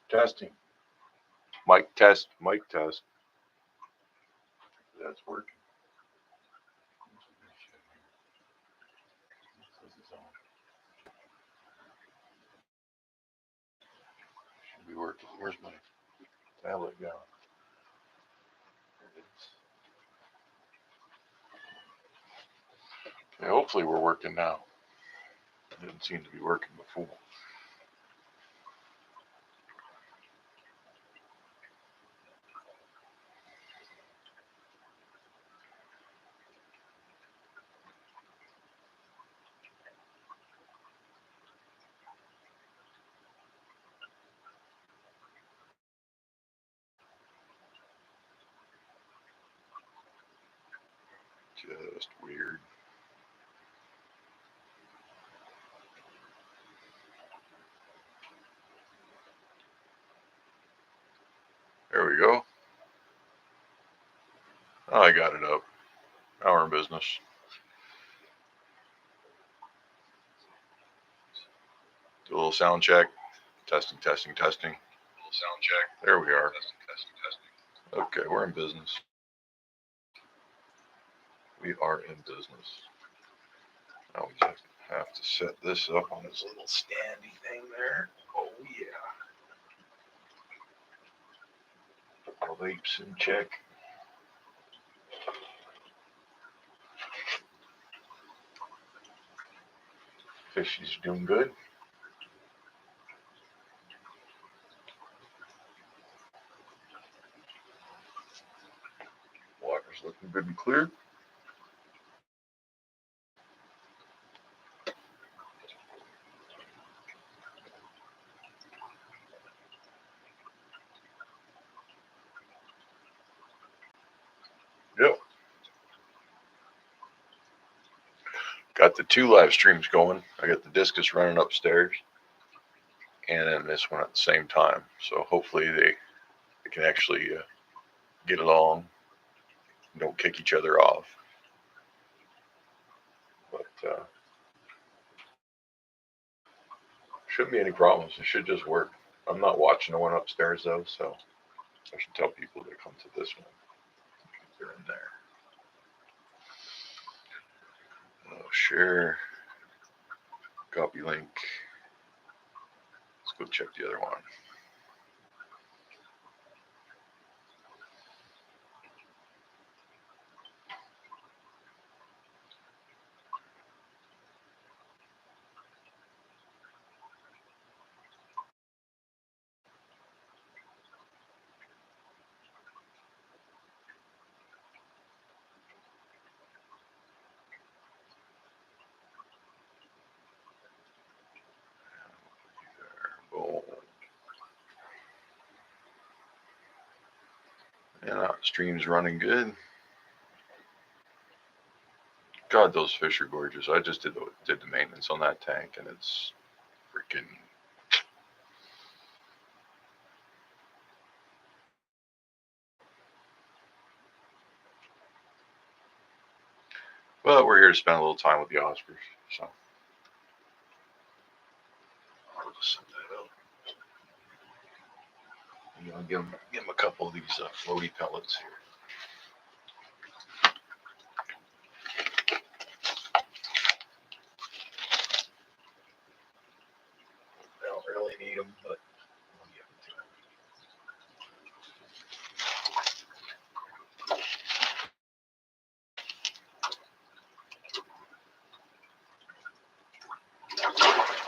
Testing. Mic test. Mic test. That's working. Should be working. Where's my tablet going? There it is. Okay, hopefully we're working now. It didn't seem to be working before. Just weird. There we go. Oh, I got it up. Now we're in business. Do a little sound check. Testing, testing, testing. Sound check. There we are. Testing, testing, testing. Okay, we're in business. We are in business. Now we just have to set this up on this little standy thing there. Oh yeah. Put the vapes in check. Fishy's doing good. Water's looking good and clear. Yep. Got the 2 live streams going. I got the discus running upstairs and then this one at the same time. So hopefully they can actually get along and don't kick each other off. But shouldn't be any problems. It should just work. I'm not watching the one upstairs though, so I should tell people to come to this one. They're in there. Share. Copy link. Let's go check the other one. Boom. Yeah, stream's running good. God, those fish are gorgeous. I just did the maintenance on that tank, and it's freaking. Well, we're here to spend a little time with the Oscars, so I'll just set that up. You know, give them a couple of these floaty pellets here. I don't really need them, but I'll give them to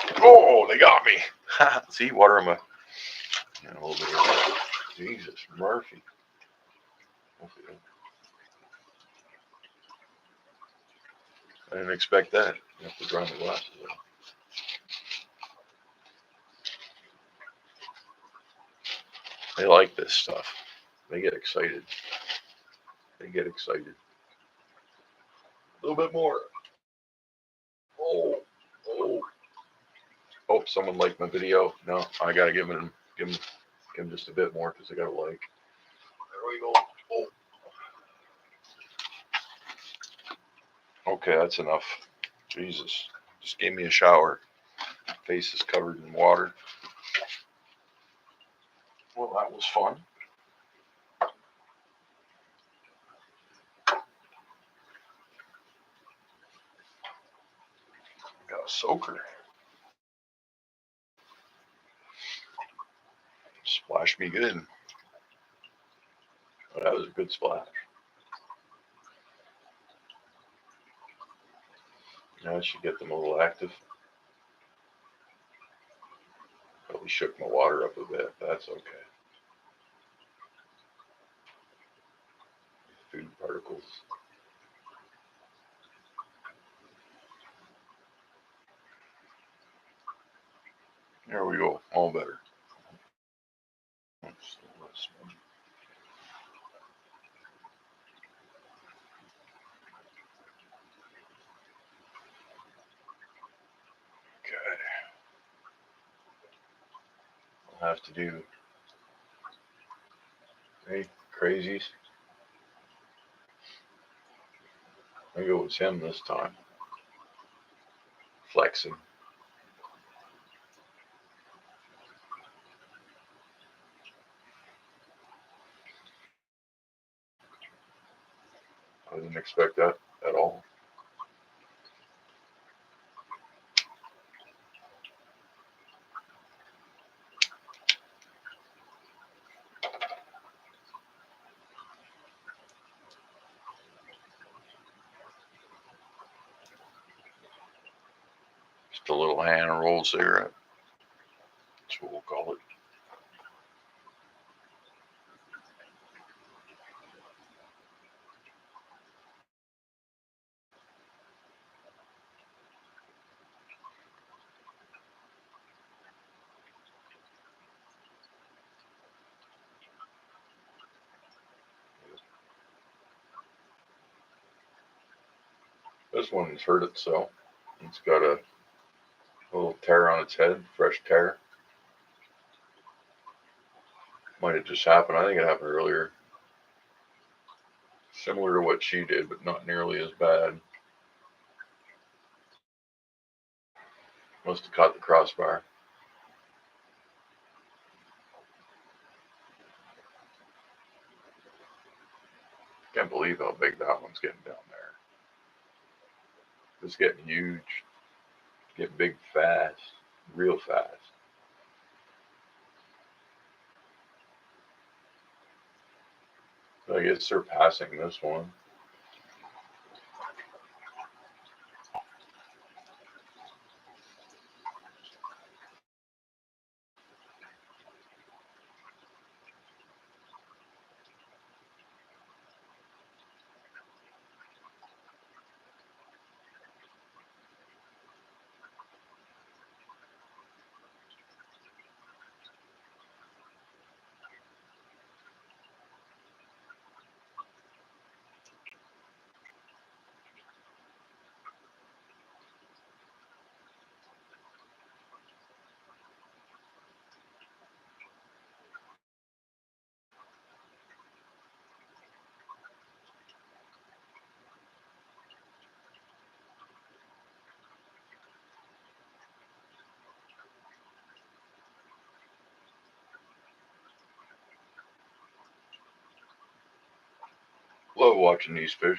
them. Oh, they got me. See, water in my. And a little bit of that. Jesus, Murphy. I didn't expect that. You have to grind the glasses up. They like this stuff. They get excited. They get excited. A little bit more. Oh, oh. Oh, someone liked my video. No, I gotta give him just a bit more because I got a like. There we go. Oh. Okay, that's enough. Jesus, just gave me a shower. Face is covered in water. Well, that was fun. Got a soaker. Splashed me good. Oh, that was a good splash. Now I should get them a little active. Probably shook my water up a bit. That's okay. Food particles. There we go. All better. Okay. I'll have to do any crazies. Maybe it was him this time. Flexing. I didn't expect that at all. Just a little hand rolled cigarette. That's what we'll call it. This one's hurt itself. It's got a little tear on its head, fresh tear. Might have just happened. I think it happened earlier. Similar to what she did, but not nearly as bad. Must have caught the crossbar. Can't believe how big that one's getting down there. It's getting huge. Get big fast. Real fast. So I guess surpassing this one. Love watching these fish.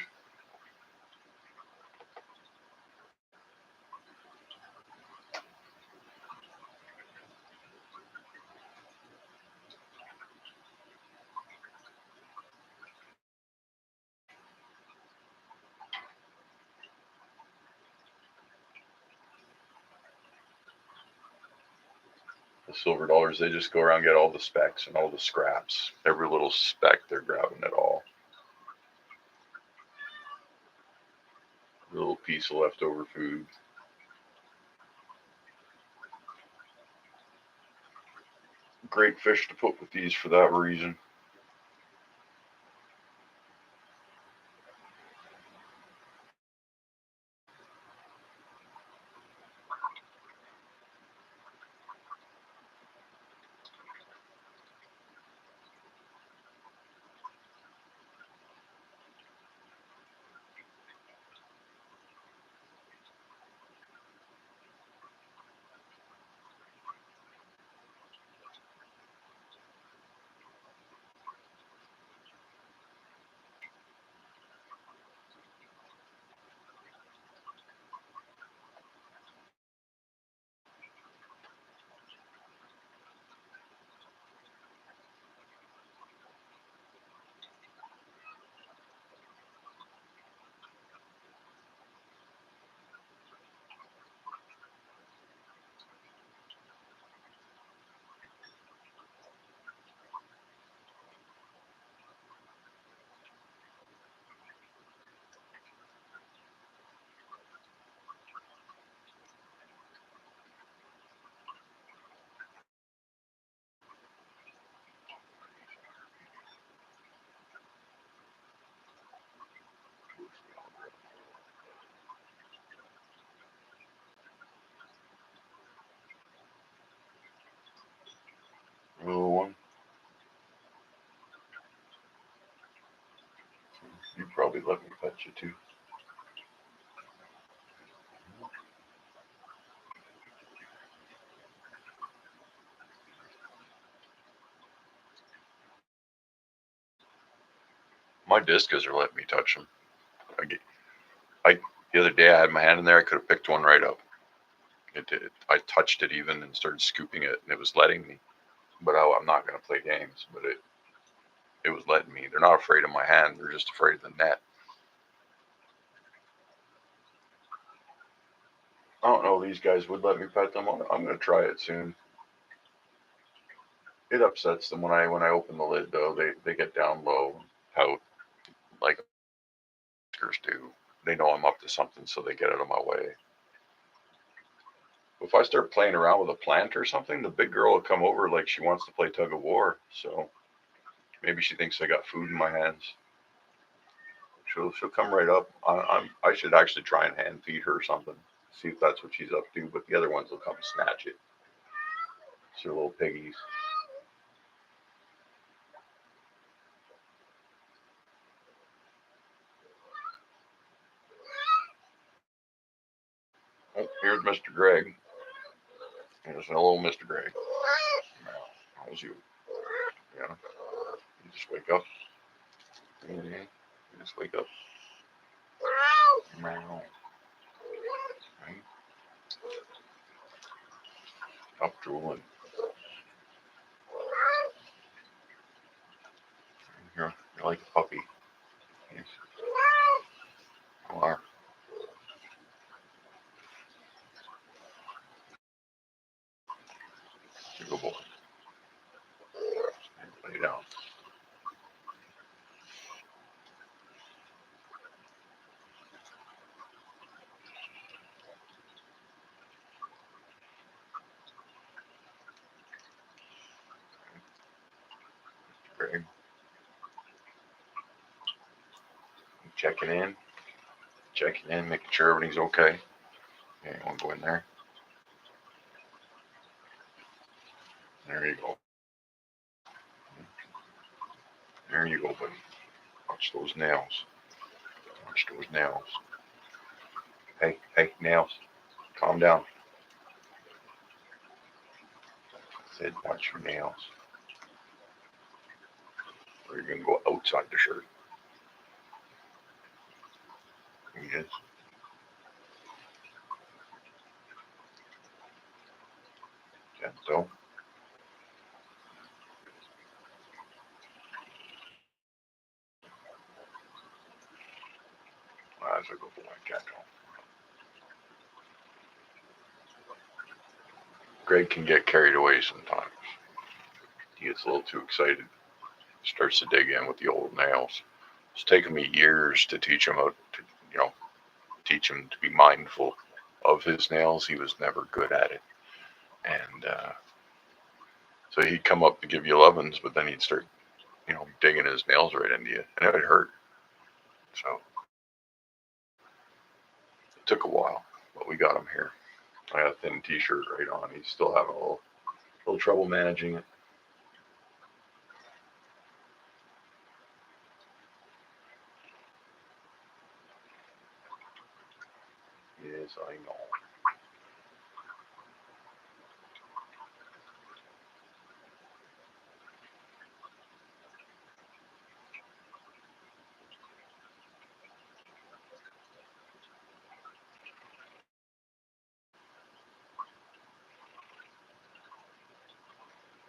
The silver dollars, they just go around and get all the specks and all the scraps. Every little speck, they're grabbing it all. A little piece of leftover food. Great fish to put with these for that reason. got you too. My discus are letting me touch them. I the other day I had my hand in there. I could have picked one right up. It did. I touched it even and started scooping it, and it was letting me. But I'm not going to play games. But it was letting me. They're not afraid of my hand. They're just afraid of the net. I don't know if these guys would let me pet them. I'm going to try it soon. It upsets them when I open the lid though. They get down low, pout like oscars do. They know I'm up to something, so they get out of my way. If I start playing around with a plant or something, the big girl will come over like she wants to play tug of war. So maybe she thinks I got food in my hands. She'll come right up. I should actually try and hand feed her something. See if that's what she's up to. But the other ones will come snatch it. It's their little piggies. Oh, here's Mr. Greg. Here's hello, Mr. Greg. How's you? Yeah. You just wake up. You just wake up. Meow. Right? Stop drooling. You're like a puppy. Yes. You are. You're a good boy. Lay down. Greg. Checking in. Checking in, making sure everything's okay. Yeah, you want to go in there? There you go. There you go, buddy. Watch those nails. Watch those nails. Hey, hey, nails. Calm down. I said, watch your nails. Or you're going to go outside the shirt. Yes. Gentle. That's a good boy, gentle. Greg can get carried away sometimes. He gets a little too excited. Starts to dig in with the old nails. It's taken me years to teach him how to, teach him to be mindful of his nails. He was never good at it. And so he'd come up to give you lovin's, but then he'd start, digging his nails right into you. And it would hurt. So it took a while, but we got him here. I got a thin t-shirt right on. He's still having a little trouble managing it. Yes, I know.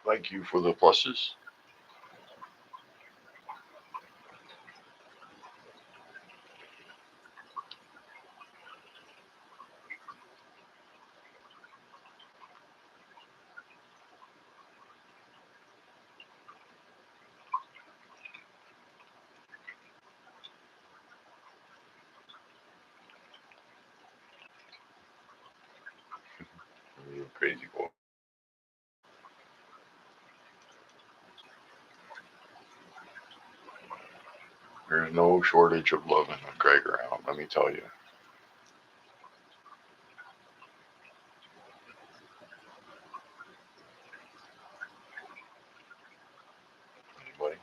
Thank you for the pluses. You crazy boy. There's no shortage of loving with Greg around, let me tell you. Anybody?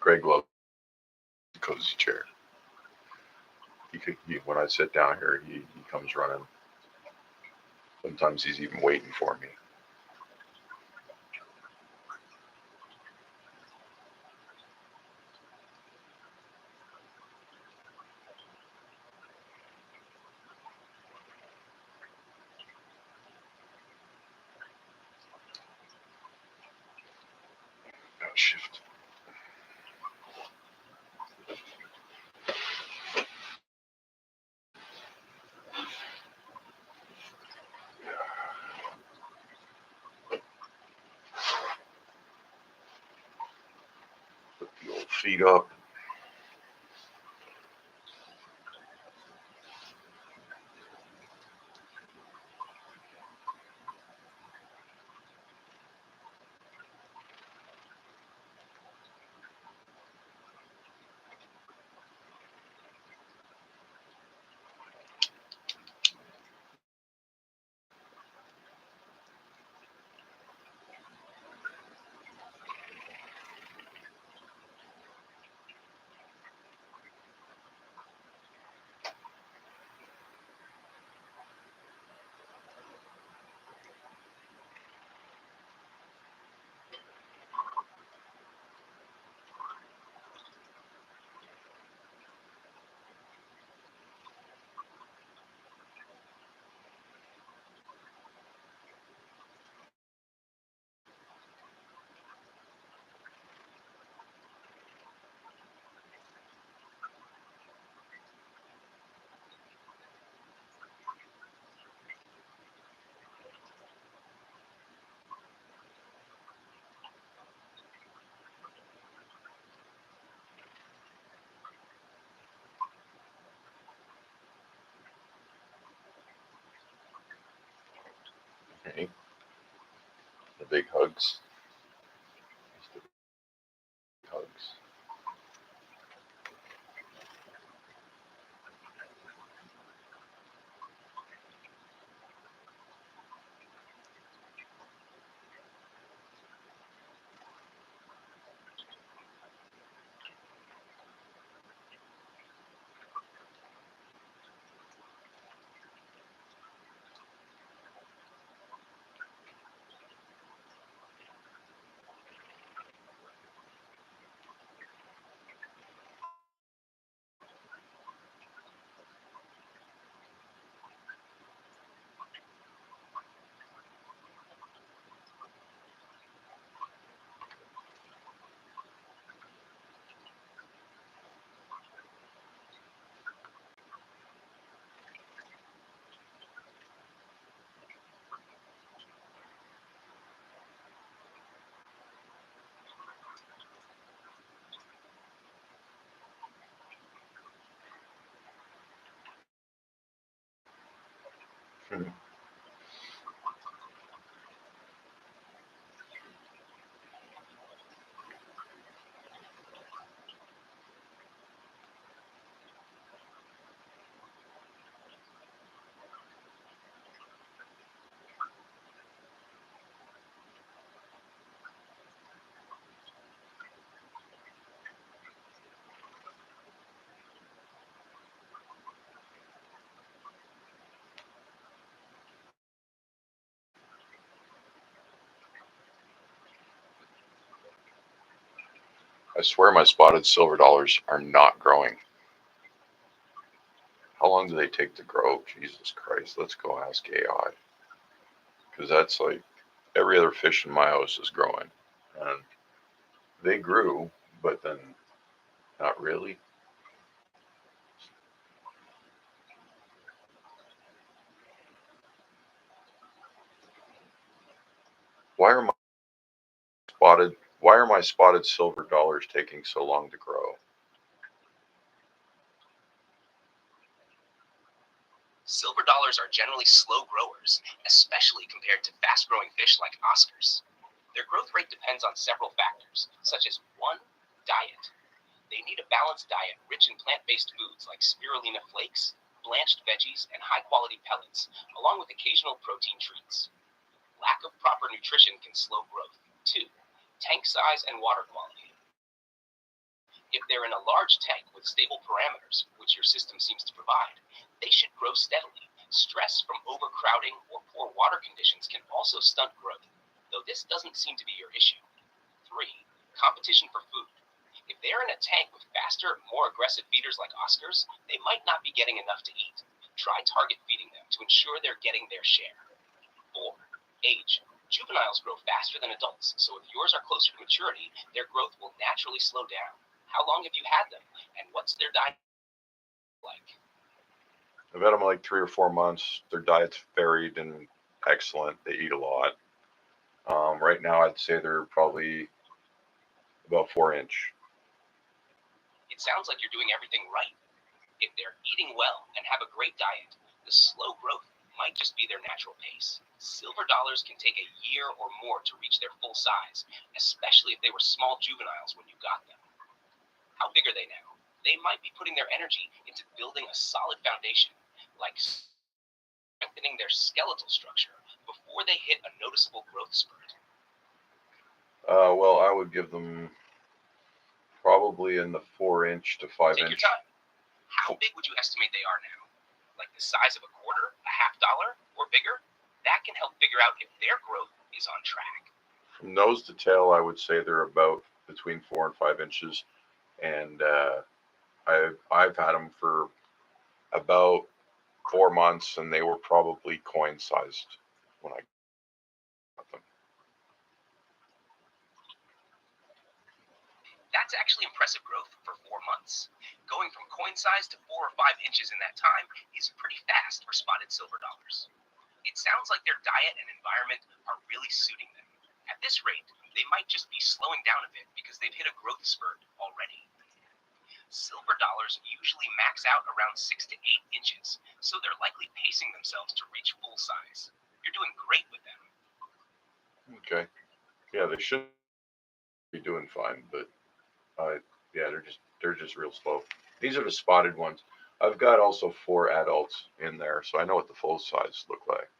Craig loves the cozy chair. When I sit down here, he comes running. Sometimes he's even waiting for me. Shift. Put the old feet up. Okay. The big hugs. The big hugs. I swear my spotted silver dollars are not growing. How long do they take to grow? Jesus Christ. Let's go ask AI. Because that's like every other fish in my house is growing. And they grew, but then not really. Why are my spotted silver dollars taking so long to grow? Silver dollars are generally slow growers, especially compared to fast-growing fish like Oscars. Their growth rate depends on several factors, such as 1. Diet. They need a balanced diet rich in plant-based foods like spirulina flakes, blanched veggies, and high-quality pellets, along with occasional protein treats. Lack of proper nutrition can slow growth. 2. Tank size and water quality. If they're in a large tank with stable parameters, which your system seems to provide, they should grow steadily. Stress from overcrowding or poor water conditions can also stunt growth, though this doesn't seem to be your issue. 3. Competition for food. If they're in a tank with faster, more aggressive feeders like Oscars, they might not be getting enough to eat. Try target feeding them to ensure they're getting their share. 4. Age. Juveniles grow faster than adults, so if yours are closer to maturity, their growth will naturally slow down. How long have you had them, and what's their diet like? I've had them like 3 or 4 months. Their diet's varied and excellent. They eat a lot. Right now, I'd say they're probably about 4 inch. It sounds like you're doing everything right. If they're eating well and have a great diet, the slow growth might just be their natural pace. Silver dollars can take a year or more to reach their full size, especially if they were small juveniles when you got them. How big are they now? They might be putting their energy into building a solid foundation, like strengthening their skeletal structure before they hit a noticeable growth spurt. Well, I would give them probably in the 4 inch to 5 Take your inch. time. How big would you estimate they are now? Like the size of a quarter, a $50, or bigger? That can help figure out if their growth is on track. From nose to tail, I would say they're about between 4 and 5 inches, and I've had them for about 4 months, and they were probably coin sized when I got them. That's actually impressive growth for 4 months. Going from coin size to 4 or 5 inches in that time is pretty fast for spotted silver dollars. It sounds like their diet and environment are really suiting them. At this rate, they might just be slowing down a bit because they've hit a growth spurt already. Silver dollars usually max out around 6 to 8 inches, so they're likely pacing themselves to reach full size. You're doing great with them. Okay, yeah, they should be doing fine, but yeah, they're just real slow. These are the spotted ones. I've got also 4 adults in there, so I know what the full size look like.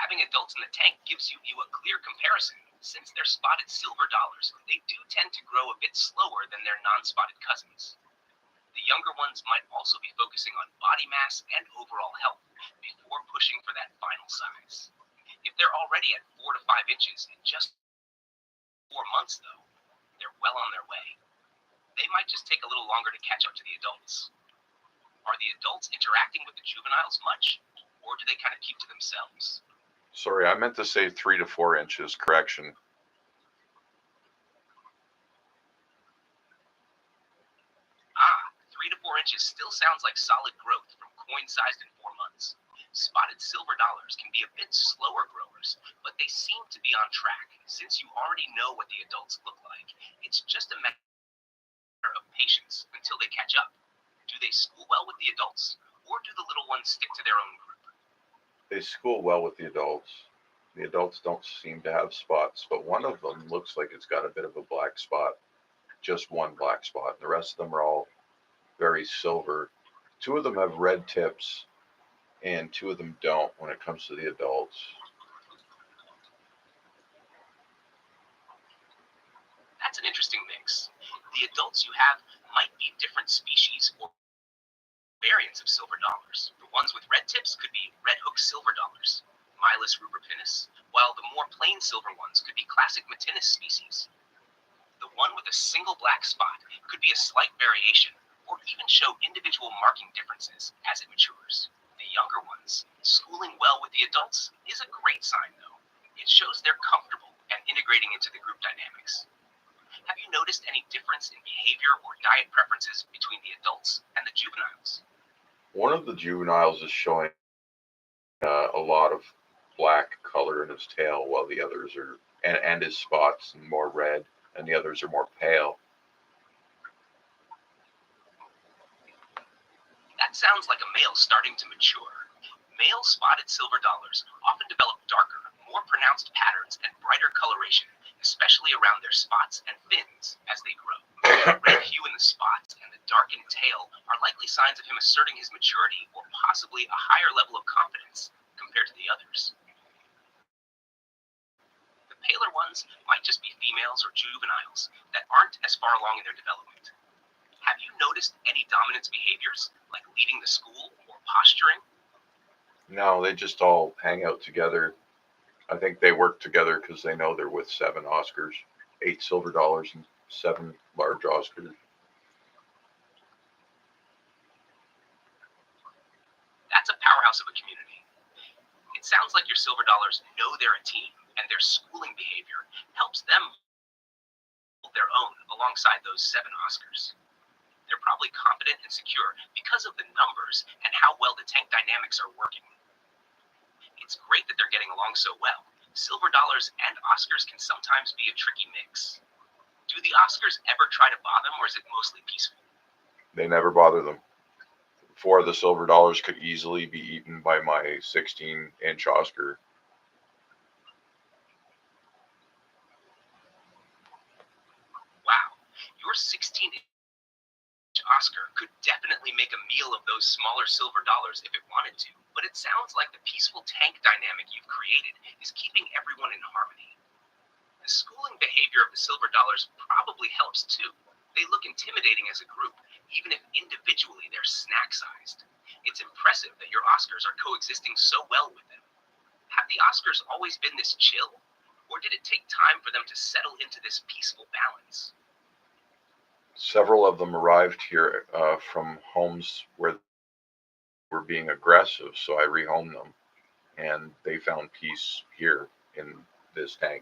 Having adults in the tank gives you a clear comparison. Since they're spotted silver dollars, they do tend to grow a bit slower than their non-spotted cousins. The younger ones might also be focusing on body mass and overall health before pushing for that final size. If they're already at 4 to 5 inches in just 4 months, though, they're well on their way. They might just take a little longer to catch up to the adults. Are the adults interacting with the juveniles much, or do they kind of keep to themselves? Sorry, I meant to say 3 to 4 inches. Correction. 3 to 4 inches still sounds like solid growth from coin-sized in 4 months. Spotted silver dollars can be a bit slower growers, but they seem to be on track since you already know what the adults look like. It's just a matter of patience until they catch up. Do they school well with the adults, or do the little ones stick to their own group? They school well with the adults. The adults don't seem to have spots, but one of them looks like it's got a bit of a black spot. Just one black spot. The rest of them are all very silver. 2 of them have red tips, and 2 of them don't when it comes to the adults. That's an interesting mix. The adults you have might be different species or variants of silver dollars. The ones with red tips could be red hook silver dollars, Milus rubricinus, while the more plain silver ones could be classic Matinus species. The one with a single black spot could be a slight variation, or even show individual marking differences as it matures. The younger ones, schooling well with the adults, is a great sign though. It shows they're comfortable and integrating into the group dynamics. Have you noticed any difference in behavior or diet preferences between the adults and the juveniles? One of the juveniles is showing a lot of black color in his tail, while the others are, and his spots, and more red, and the others are more pale. That sounds like a male starting to mature. Male spotted silver dollars often develop darker, more pronounced patterns and brighter coloration, especially around their spots and fins as they grow. The red hue in the spots and the darkened tail are likely signs of him asserting his maturity or possibly a higher level of confidence compared to the others. The paler ones might just be females or juveniles that aren't as far along in their development. Have you noticed any dominance behaviors, like leading the school or posturing? No, they just all hang out together. I think they work together because they know they're with 7 Oscars, 8 silver dollars, and 7 large Oscars. That's a powerhouse of a community. It sounds like your silver dollars know they're a team, and their schooling behavior helps them hold their own alongside those 7 Oscars. They're probably confident and secure because of the numbers and how well the tank dynamics are working. It's great that they're getting along so well. Silver dollars and Oscars can sometimes be a tricky mix. Do the Oscars ever try to bother them, or is it mostly peaceful? They never bother them. 4 of the silver dollars could easily be eaten by my 16-inch Oscar. Wow, your 16-inch Oscar could definitely make a meal of those smaller silver dollars if it wanted to, but it sounds like the peaceful tank dynamic you've created is keeping everyone in harmony. The schooling behavior of the silver dollars probably helps too. They look intimidating as a group, even if individually they're snack-sized. It's impressive that your Oscars are coexisting so well with them. Have the Oscars always been this chill, or did it take time for them to settle into this peaceful balance? Several of them arrived here from homes where they were being aggressive, so I rehomed them, and they found peace here in this tank.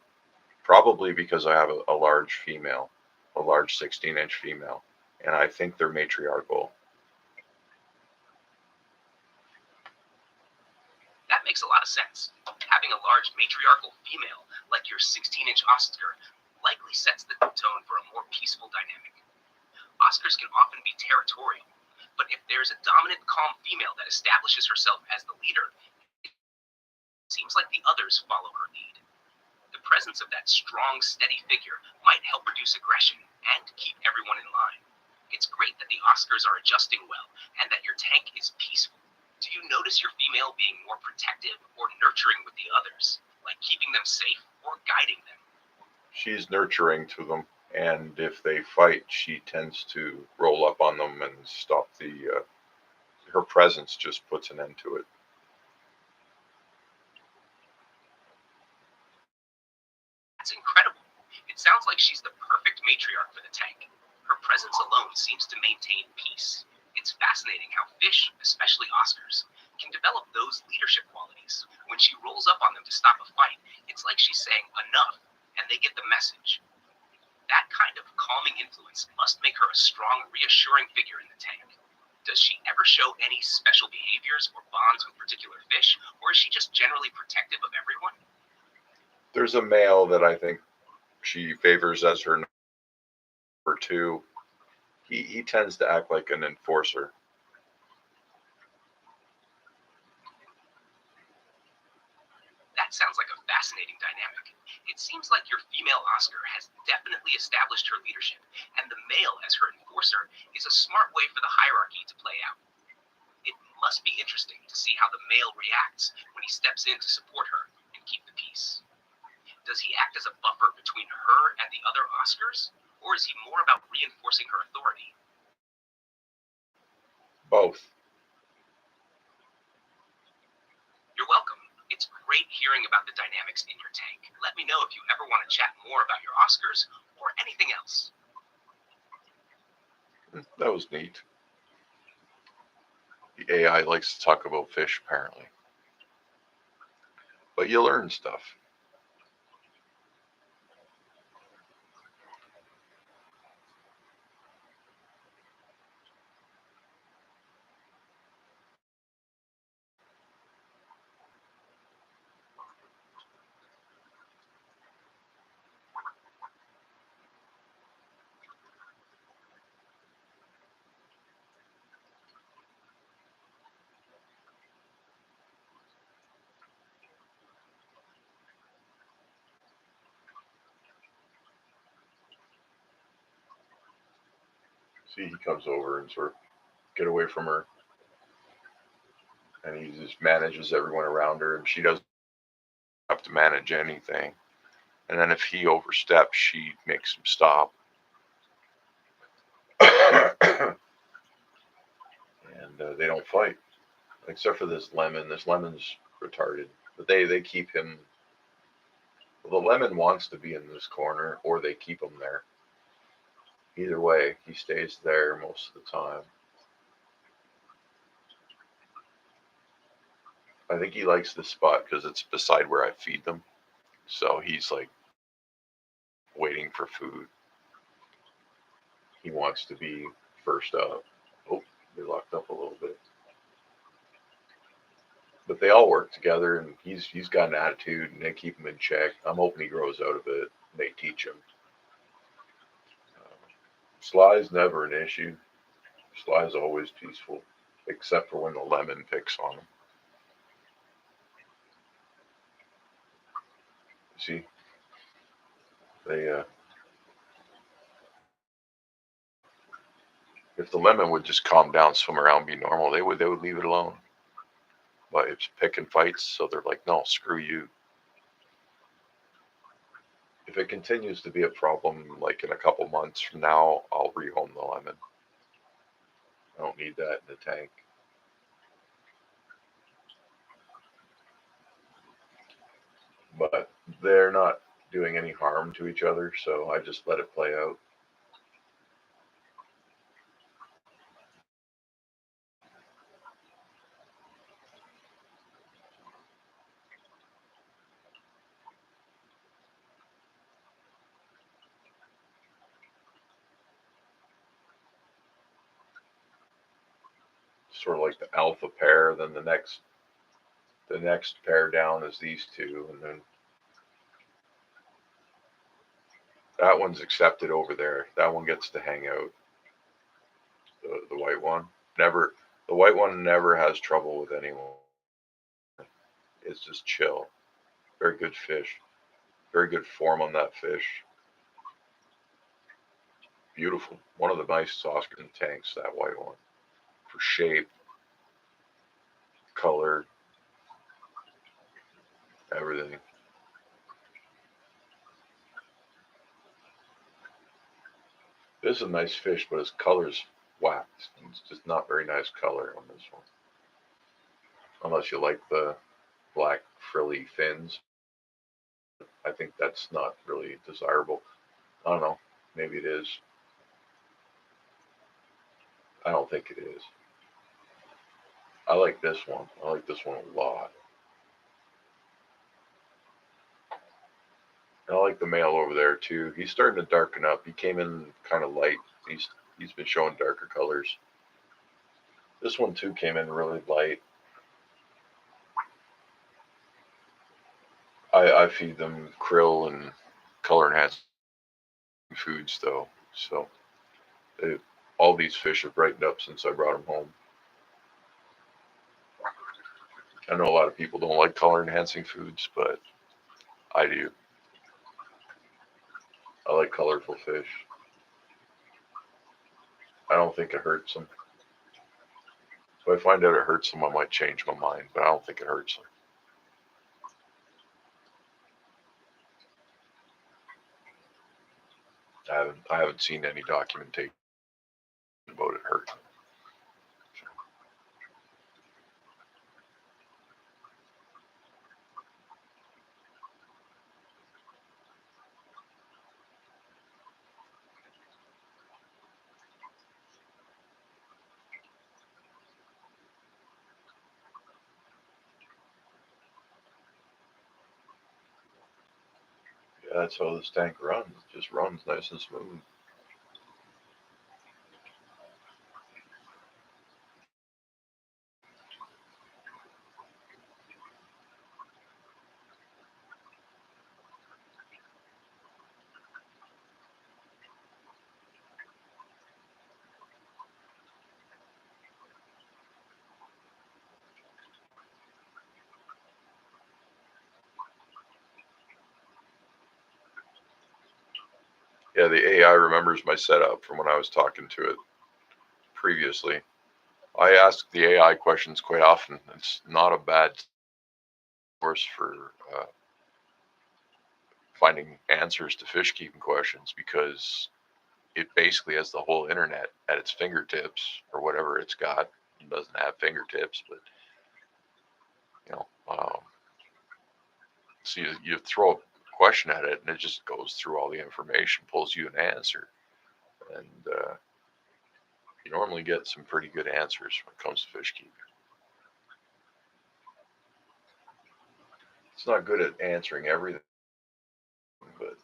Probably because I have a large female, a large 16-inch female, and I think they're matriarchal. That makes a lot of sense. Having a large matriarchal female like your 16-inch Oscar likely sets the tone for a more peaceful dynamic. Oscars can often be territorial, but if there's a dominant, calm female that establishes herself as the leader, it seems like the others follow her lead. The presence of that strong, steady figure might help reduce aggression and keep everyone in line. It's great that the Oscars are adjusting well and that your tank is peaceful. Do you notice your female being more protective or nurturing with the others, like keeping them safe or guiding them? She's nurturing to them, and if they fight, she tends to roll up on them and stop the. Her presence just puts an end to it. That's incredible. It sounds like she's the perfect matriarch for the tank. Her presence alone seems to maintain peace. It's fascinating how fish, especially Oscars, can develop those leadership qualities. When she rolls up on them to stop a fight, it's like she's saying enough, and they get the message. That kind of calming influence must make her a strong, reassuring figure in the tank. Does she ever show any special behaviors or bonds with particular fish, or is she just generally protective of everyone? There's a male that I think she favors as her number 2. He tends to act like an enforcer. That sounds like a fascinating dynamic. It seems like your female Oscar has definitely established her leadership, and the male as her enforcer is a smart way for the hierarchy to play out. It must be interesting to see how the male reacts when he steps in to support her and keep the peace. Does he act as a buffer between her and the other Oscars, or is he more about reinforcing her authority? Both. You're welcome. It's great hearing about the dynamics in your tank. Let me know if you ever want to chat more about your Oscars or anything else. That was neat. The AI likes to talk about fish, apparently. But you learn stuff. See, he comes over and sort of get away from her, and he just manages everyone around her, and she doesn't have to manage anything. And then if he oversteps, she makes him stop. And they don't fight, except for this lemon. This lemon's retarded, but they keep him. Well, the lemon wants to be in this corner, or they keep him there. Either way, he stays there most of the time. I think he likes this spot because it's beside where I feed them. So he's like waiting for food. He wants to be first up. Oh, they locked up a little bit. But they all work together, and he's got an attitude, and they keep him in check. I'm hoping he grows out of it. And they teach him. Sly's never an issue. Sly's always peaceful, except for when the lemon picks on him. See, they if the lemon would just calm down, swim around, be normal, they would leave it alone. But it's picking fights, so they're like, no, screw you. If it continues to be a problem, like in a couple months from now, I'll rehome the lemon. I don't need that in the tank. But they're not doing any harm to each other, so I just let it play out. Sort of like the alpha pair, then the next pair down is these two, and then that one's accepted over there. That one gets to hang out. The white one never. The white one never has trouble with anyone. It's just chill. Very good fish. Very good form on that fish. Beautiful. One of the nicest Oscars in tanks. That white one for shape, color, everything. This is a nice fish, but his color's whacked. It's just not very nice color on this one. Unless you like the black frilly fins. I think that's not really desirable. I don't know. Maybe it is. I don't think it is. I like this one. I like this one a lot. I like the male over there too. He's starting to darken up. He came in kind of light. He's been showing darker colors. This one too came in really light. I feed them krill and color enhancing foods though. So they, all these fish have brightened up since I brought them home. I know a lot of people don't like color enhancing foods, but I do. I like colorful fish. I don't think it hurts them. If I find out it hurts them, I might change my mind, but I don't think it hurts them. I haven't seen any documentation about it hurting. Yeah, that's how this tank runs. It just runs nice and smooth. Yeah, the AI remembers my setup from when I was talking to it previously. I ask the AI questions quite often. It's not a bad source for finding answers to fish keeping questions, because it basically has the whole internet at its fingertips, or whatever it's got. It doesn't have fingertips, but you know, so you throw a question at it and it just goes through all the information, pulls you an answer, and you normally get some pretty good answers when it comes to fish keeping. It's not good at answering everything, but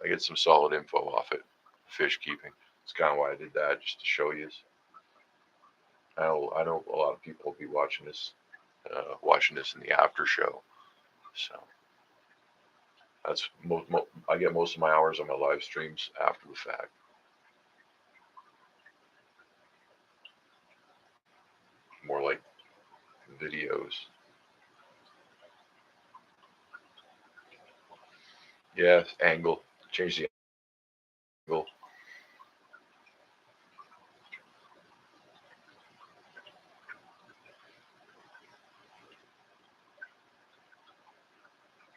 I get some solid info off it. Fish keeping. It's kind of why I did that, just to show you. I know a lot of people will be watching this in the after show. So that's I get most of my hours on my live streams after the fact. More like videos. Yeah, angle. Change the angle.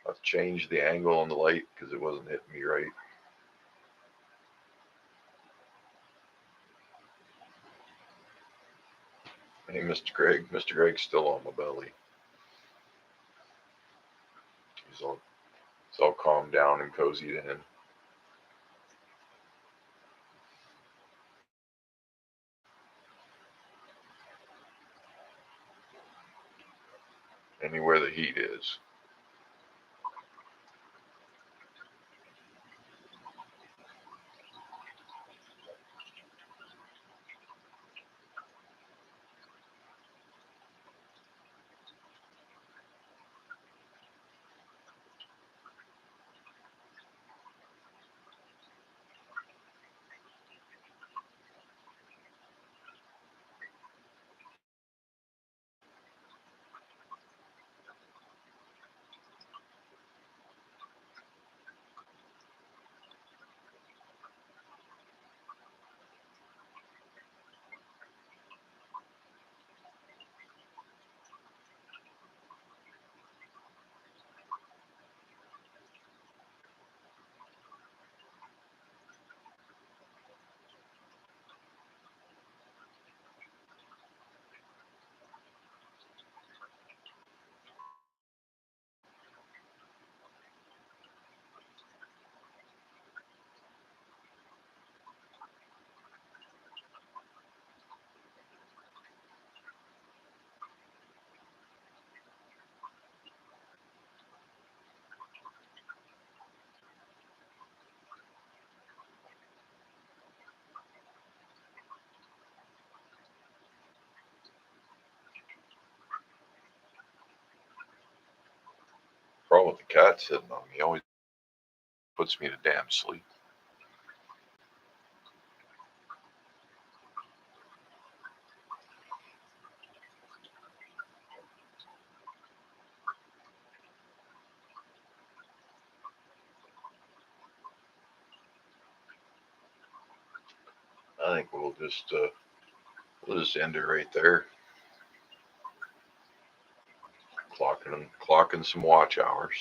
I've changed the angle on the light because it wasn't hitting me right. Hey, Mr. Greg. Mr. Greg's still on my belly. He's all calmed down and cozied in. Anywhere the heat is. Problem with the cat sitting on me, always puts me to damn sleep. I think we'll just end it right there. Clocking some watch hours.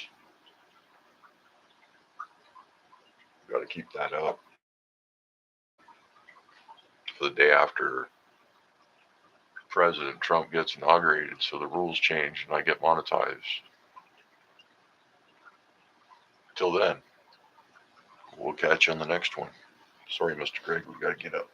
Got to keep that up for the day after President Trump gets inaugurated, so the rules change and I get monetized. Till then, we'll catch you on the next one. Sorry, Mr. Greg, we got to get up.